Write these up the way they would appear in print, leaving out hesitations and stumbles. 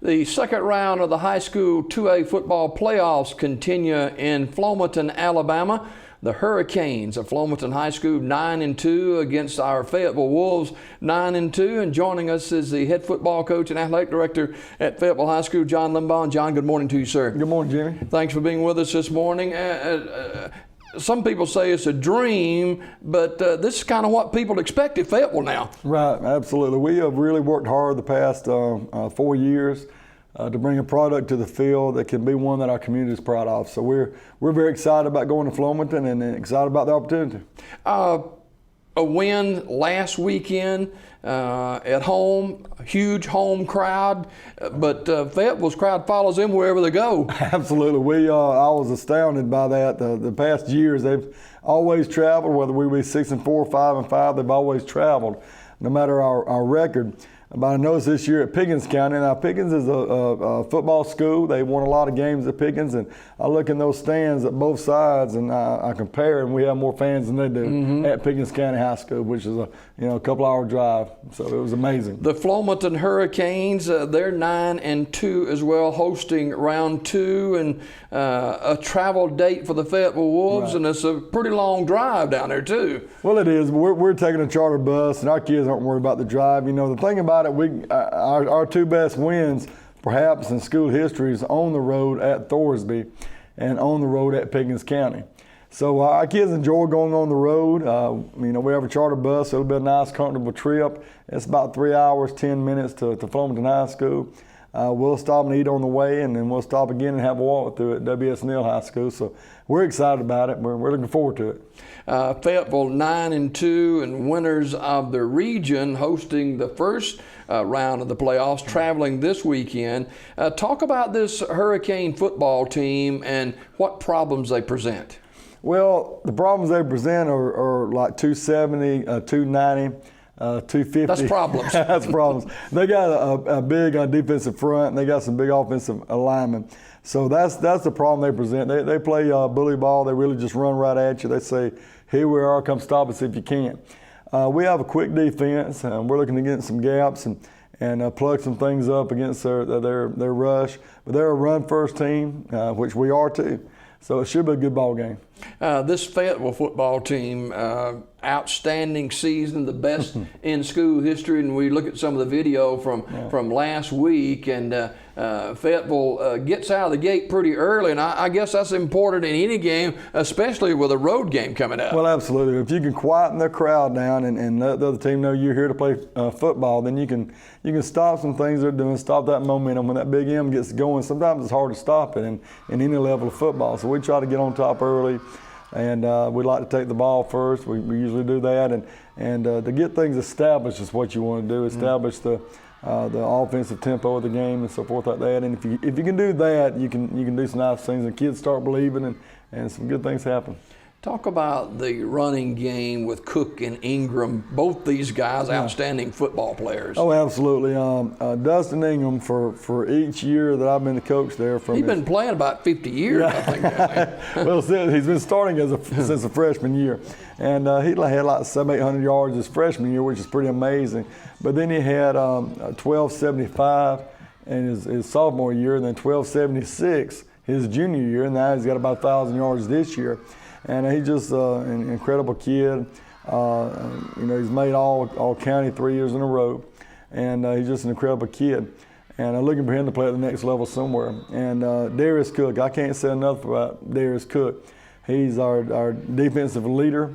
The second round of the high school 2A football playoffs continue in Flomaton, Alabama. The Hurricanes of Flomaton High School 9-2 against our Fayetteville Wolves 9-2. And joining us is the head football coach and athletic director at Fayetteville High School, John Limbaugh. And John, good morning to you, sir. Good morning, Jimmy. Thanks for being with us this morning. Some people say it's a dream, but this is kind of what people expect at Fayetteville now. Right, absolutely. We have really worked hard the past 4 years to bring a product to the field that can be one that our community is proud of. So we're very excited about going to Flomaton and excited about the opportunity. A win last weekend at home, a huge home crowd, but Fayetteville's crowd follows them wherever they go. Absolutely. I was astounded by that. The past years, they've always traveled, whether we be 6-4, 5-5, they've always traveled, no matter our record. But I noticed this year at Pickens County, now Pickens is a football school. They won a lot of games at Pickens, and I look in those stands at both sides, and I compare, and we have more fans than they do at Pickens County High School, which is a couple-hour drive. So it was amazing. The Flomaton Hurricanes, they're 9-2 as well, hosting round 2, and a travel date for the Fayetteville Wolves, right. And it's a pretty long drive down there too. Well, it is. We're taking a charter bus, and our kids aren't worried about the drive. You know, the thing about it, our two best wins, perhaps in school history, is on the road at Thorsby and on the road at Pickens County. So our kids enjoy going on the road. We have a charter bus, so it'll be a nice, comfortable trip. It's about 3 hours, 10 minutes to Flomaton High School. We'll stop and eat on the way, and then we'll stop again and have a walk through at W.S. Neal High School. So we're excited about it. We're looking forward to it. Fayetteville 9-2 and winners of the region hosting the first round of the playoffs, traveling this weekend. Talk about this Hurricane football team and what problems they present. Well, the problems they present are like 270, 290. 250. That's problems. That's problems. They got a big defensive front, and they got some big offensive alignment. So that's the problem they present. They play bully ball. They really just run right at you. They say, "Here we are. Come stop us if you can." We have a quick defense. We're looking to get in some gaps and plug some things up against their rush. But they're a run-first team, which we are too. So it should be a good ball game. This Fayetteville football team, outstanding season, the best in school history, and we look at some of the video from last week, and Fayetteville gets out of the gate pretty early, and I guess that's important in any game, especially with a road game coming up. Well, absolutely. If you can quieten the crowd down and let the other team know you're here to play football, then you can stop some things they're doing, stop that momentum. When that big M gets going, sometimes it's hard to stop it in any level of football. So we try to get on top early. And we'd like to take the ball first. We usually do that, and to get things established is what you want to do. Establish the offensive tempo of the game and so forth like that. And if you can do that, you can do some nice things, and kids start believing, and some good things happen. Talk about the running game with Cook and Ingram. Both these guys, outstanding football players. Oh, absolutely. Dustin Ingram, for each year that I've been the coach there. He's been playing about 50 years, I think. Well, he's been starting since a freshman year. And he had like 700-800 yards his freshman year, which is pretty amazing. But then he had 1275 in his sophomore year, and then 1276 his junior year, and now he's got about 1,000 yards this year. And he's just an incredible kid. He's made all county 3 years in a row, and he's just an incredible kid. And I'm looking for him to play at the next level somewhere. And Darius Cook, I can't say enough about Darius Cook. He's our defensive leader,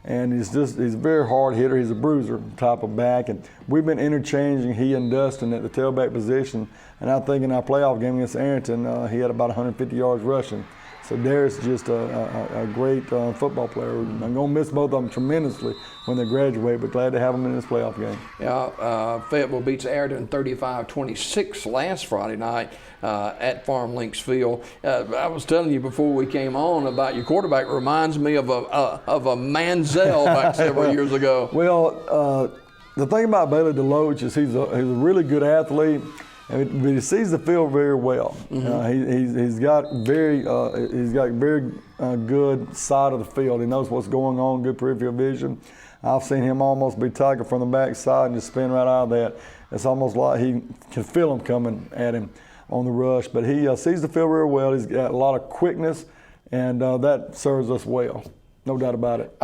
and he's a very hard hitter. He's a bruiser type of back, and we've been interchanging he and Dustin at the tailback position. And I think in our playoff game against Arrington, he had about 150 yards rushing. So Darius is just a great football player. I'm going to miss both of them tremendously when they graduate, but glad to have them in this playoff game. Yeah, Fayetteville beats Arrington 35-26 last Friday night at Farm Links Field. I was telling you before we came on about your quarterback. Reminds me of a Manziel back several years ago. Well, the thing about Bailey DeLoach is he's a really good athlete. but he sees the field very well. He's got very good side of the field. He knows what's going on, good peripheral vision. I've seen him almost be tackled from the backside and just spin right out of that. It's almost like he can feel him coming at him on the rush. But he sees the field very well. He's got a lot of quickness, and that serves us well, no doubt about it.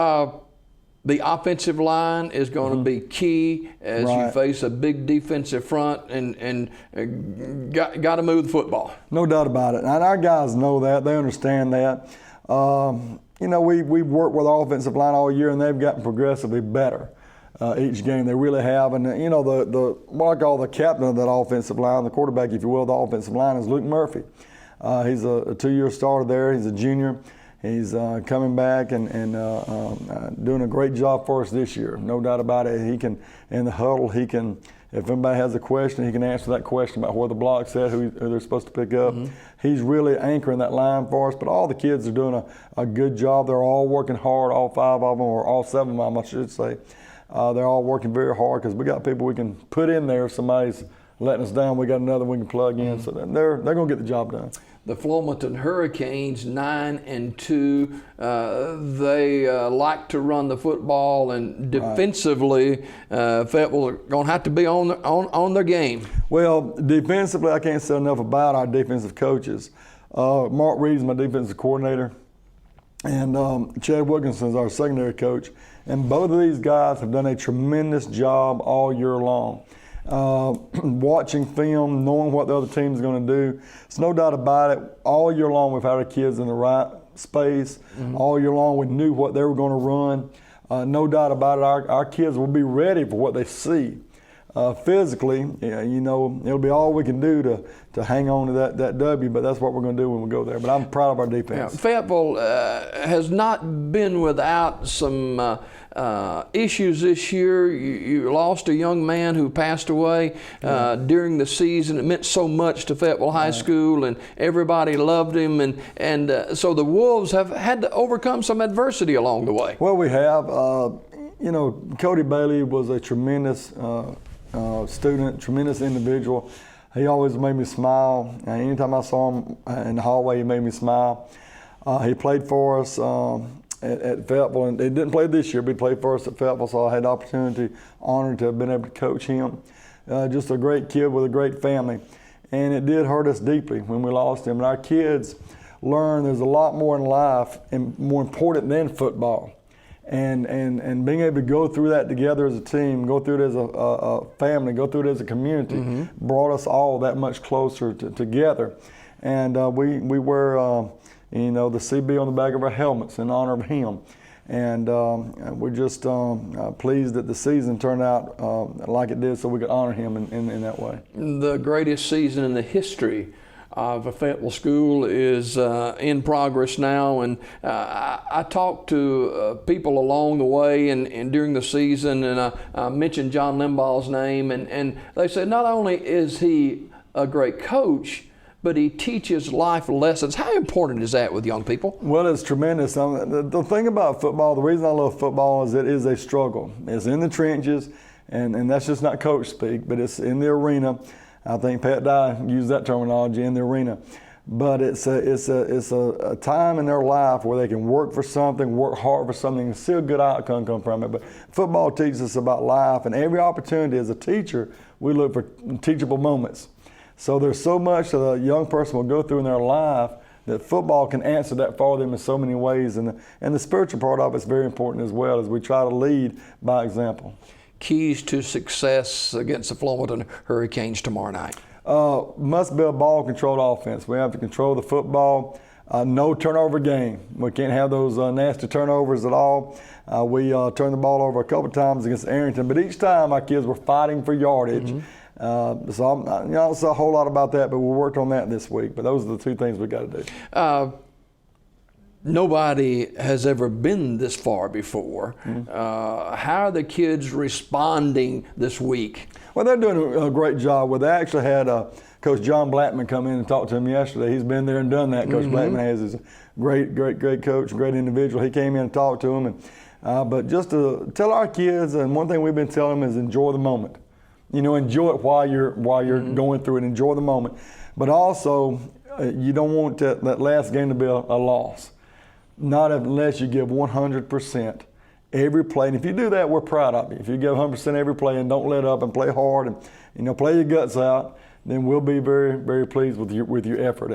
The offensive line is going to be key as you face a big defensive front, and got to move the football. No doubt about it. And our guys know that. They understand that. You know, we've worked with our offensive line all year, and they've gotten progressively better each game. They really have. And, you know, what I call the captain of that offensive line, the quarterback, if you will, the offensive line is Luke Murphy. He's a 2-year starter there. He's a junior. He's coming back and doing a great job for us this year. No doubt about it. He can, in the huddle, if anybody has a question, he can answer that question about where the block's at, who they're supposed to pick up. He's really anchoring that line for us, but all the kids are doing a good job. They're all working hard, all 5 of them, or all 7 of them, I should say. They're all working very hard because we got people we can put in there if somebody's letting us down. We got another we can plug in, so they're going to get the job done. The Flomaton Hurricanes, 9-2. They like to run the football, and defensively, Fayetteville are going to have to be on their game. Well, defensively, I can't say enough about our defensive coaches. Mark Reed's my defensive coordinator, and Chad Wilkinson's our secondary coach. And both of these guys have done a tremendous job all year long. Watching film, knowing what the other team's going to do. There's no doubt about it. All year long, we've had our kids in the right space. All year long, we knew what they were going to run. No doubt about it. Our kids will be ready for what they see. Physically, you know, it'll be all we can do to hang on to that W, but that's what we're going to do when we go there. But I'm proud of our defense. Yeah, Fayetteville has not been without some issues this year. You lost a young man who passed away during the season. It meant so much to Fayetteville High School, and everybody loved him. And so the Wolves have had to overcome some adversity along the way. Well, we have. You know, Cody Bailey was a tremendous student, tremendous individual. He always made me smile. Anytime I saw him in the hallway, he made me smile. He played for us at Fayetteville, and he didn't play this year, but he played for us at Fayetteville, so I had the opportunity, honored to have been able to coach him. Just a great kid with a great family. And it did hurt us deeply when we lost him. And our kids learn there's a lot more in life and more important than football. And being able to go through that together as a team, go through it as a family, go through it as a community, brought us all that much closer together. And we wear, you know, the CB on the back of our helmets in honor of him. And we're just pleased that the season turned out like it did, so we could honor him in that way. The greatest season in the history of a Fayetteville school is in progress now, and I talked to people along the way and during the season, and I mentioned John Limbaugh's name, and they said not only is he a great coach, but he teaches life lessons. How important is that with young people? Well, it's tremendous. The thing about football, the reason I love football is it is a struggle. It's in the trenches, and that's just not coach speak, but it's in the arena. I think Pat Dye used that terminology, in the arena. But it's a time in their life where they can work for something, work hard for something, and see a good outcome come from it. But football teaches us about life, and every opportunity as a teacher, we look for teachable moments. So there's so much that a young person will go through in their life that football can answer that for them in so many ways. And the spiritual part of it is very important as well, as we try to lead by example. Keys to success against the Flomaton Hurricanes tomorrow night? Must be a ball-controlled offense. We have to control the football. No turnover game. We can't have those nasty turnovers at all. We turned the ball over a couple times against Arrington, but each time our kids were fighting for yardage. So I don't say a whole lot about that, but we worked on that this week. But those are the two things we got to do. Nobody has ever been this far before. How are the kids responding this week? Well, they're doing a great job. Well, they actually had Coach John Blackman come in and talk to him yesterday. He's been there and done that. Coach Blackman is a great coach, great individual. He came in and talked to him. But just to tell our kids, and one thing we've been telling them is enjoy the moment. You know, enjoy it while you're going through it. Enjoy the moment, but also you don't want that last game to be a loss. Not unless you give 100% every play. And if you do that, we're proud of you. If you give 100% every play and don't let up and play hard and, you know, play your guts out, then we'll be very, very pleased with your effort.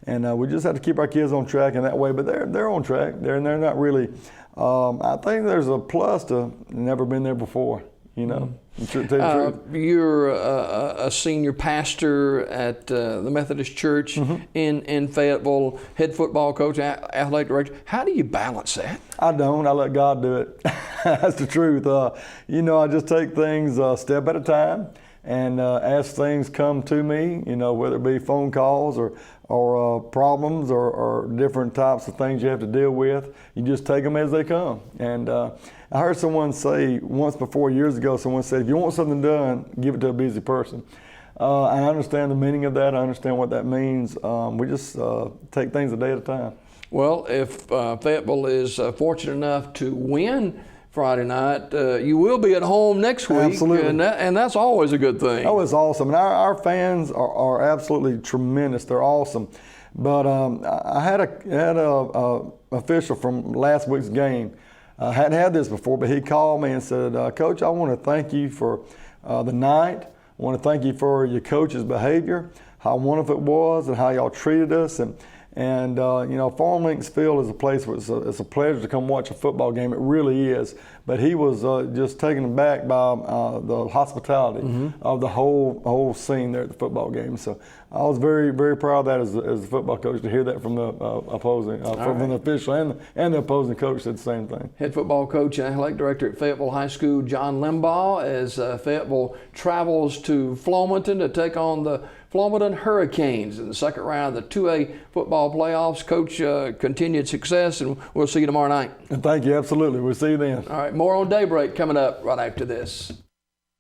And we just have to keep our kids on track in that way. But they're on track. They're not really. I think there's a plus to never been there before. You know, to tell you the truth. You're a senior pastor at the Methodist Church in Fayetteville, head football coach, athletic director. How do you balance that? I don't. I let God do it. That's the truth. You know, I just take things a step at a time, and as things come to me, you know, whether it be phone calls or problems or different types of things you have to deal with, you just take them as they come. And I heard someone say once before, years ago, someone said, if you want something done, give it to a busy person. I understand the meaning of that. I understand what that means. We just take things a day at a time. Well, if Fayetteville is fortunate enough to win Friday night, you will be at home next week. Absolutely. And that's always a good thing. Oh, it's awesome. And our fans are absolutely tremendous. They're awesome. But I had a official from last week's game. I hadn't had this before, but he called me and said, Coach, I want to thank you for the night. I want to thank you for your coach's behavior, how wonderful it was, and how y'all treated us. And you know, Farm Links Field is a place where it's a pleasure to come watch a football game. It really is. But he was just taken aback by the hospitality of the whole scene there at the football game. So I was very, very proud of that as a football coach, to hear that from the opposing, from the official and the opposing coach said the same thing. Head football coach and athletic director at Fayetteville High School, John Limbaugh, as Fayetteville travels to Flomaton to take on the Flomaton Hurricanes in the second round of the 2A football playoffs. Coach, continued success, and we'll see you tomorrow night. And thank you, absolutely. We'll see you then. All right, more on Daybreak coming up right after this.